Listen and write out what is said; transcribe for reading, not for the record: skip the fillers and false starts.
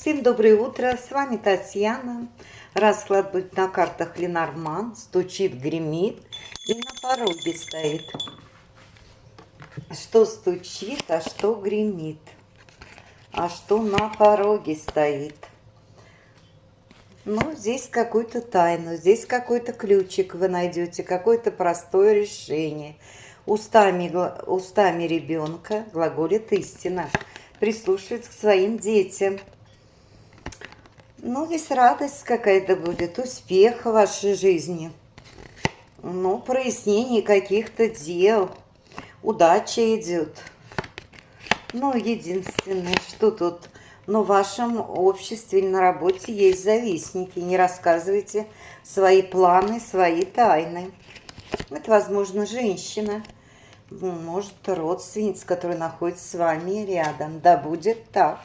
Всем доброе утро, с вами Татьяна. Расклад будет на картах Ленорман. Стучит, гремит и на пороге стоит. Что стучит, а что гремит? А что на пороге стоит? Ну, здесь какую-то тайну, здесь какой-то ключик вы найдете, какое-то простое решение. Устами ребенка глаголит истина. Прислушивается к своим детям. Ну, здесь радость какая-то будет, успех в вашей жизни. Ну, прояснение каких-то дел, удача идет. Ну, единственное, что тут, в вашем обществе или на работе есть завистники. Не рассказывайте свои планы, свои тайны. Это, возможно, женщина, может, родственница, которая находится с вами рядом. Да будет так.